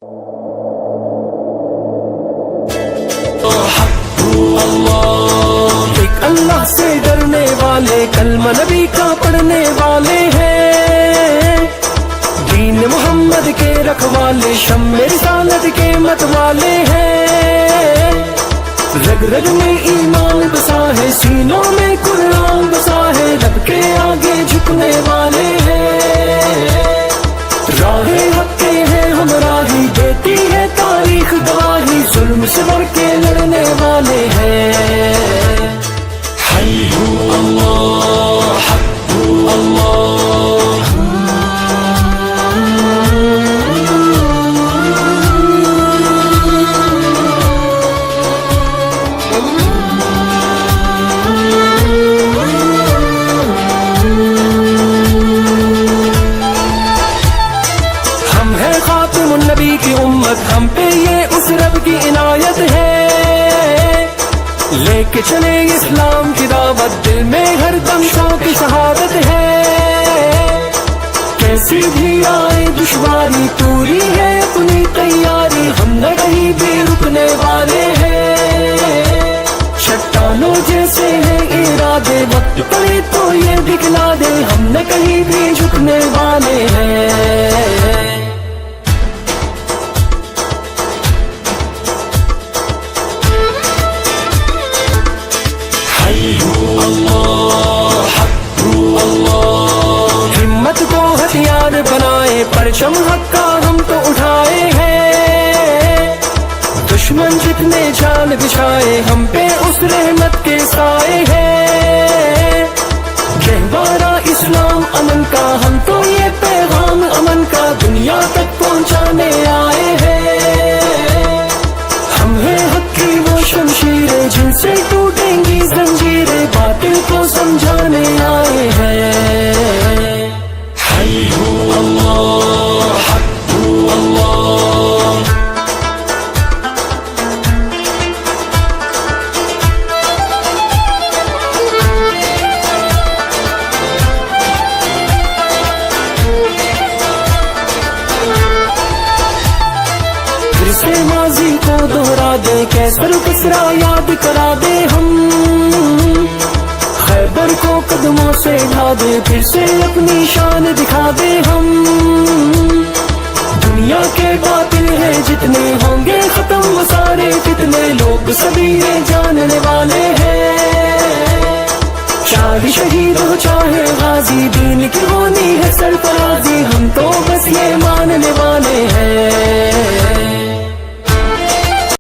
ایک اللہ سے ڈرنے والے کلمہ نبی کا پڑھنے والے ہیں، دین محمد کے رکھوالے شمع رسالت کے مت والے ہیں، رگ رگ میں ایمان بسا ہے، سینوں میں قرآن بسا ہے، رب کے آگے جھکنے والے ہیں، راہ حق کے ہیں ہمراہی دیتی ہے تاریخ گواہی، ظلم سے بڑھ کے لڑنے والے ہیں، حی ہو اللہ حق ہو اللہ۔ ہم ہیں خاتم النبی کی امت، ہم پہ یہ اس رب کی عنایت ہے، لے کے چلے اسلام کی دعوت، دل میں ہر دم شوق شہادت ہے، کیسی بھی آئے دشواری پوری ہے اپنی تیاری، ہم نہ کہیں بھی رکنے والے ہیں، چٹانوں جیسے ہیں ارادے، وقت پڑے تو یہ دکھلا دے، ہم نہ کہیں بھی جھکنے والے ہیں، ہمت کو ہتھیار بنائے، پرچم حق کا ہم تو اٹھائے ہیں، دشمن جتنے جال بچھائے، ہم پہ اس رحمت کے سائے ہیں، گہوارہ اسلام امن کا، ہم تو یہ پیغام امن کا دنیا تک پہنچانے آئے ہیں، ہم ہیں حق کی وہ شمشیریں جن سے ٹوٹیں گی زنجیریں، باطل کو سمجھانے آئے ہیں، حی ہو اللہ حق ہو اللہ۔ پھر سے ماضی کو دہرا دے، کیسر کسرا یاد کرا دے، ہم خیبر کو قدموں سے ڈھا دے، پھر سے اپنی شان دکھا دے، ہم دنیا کے باطل ہیں جتنے ہوں گے ختم وہ سارے فتنے، لوگ سبھی یہ جاننے والے ہیں، چاہے شہید ہو چاہے غازی، دین کی ہونی ہے سرفرازی، ہم تو بس یہ ماننے والے ہیں،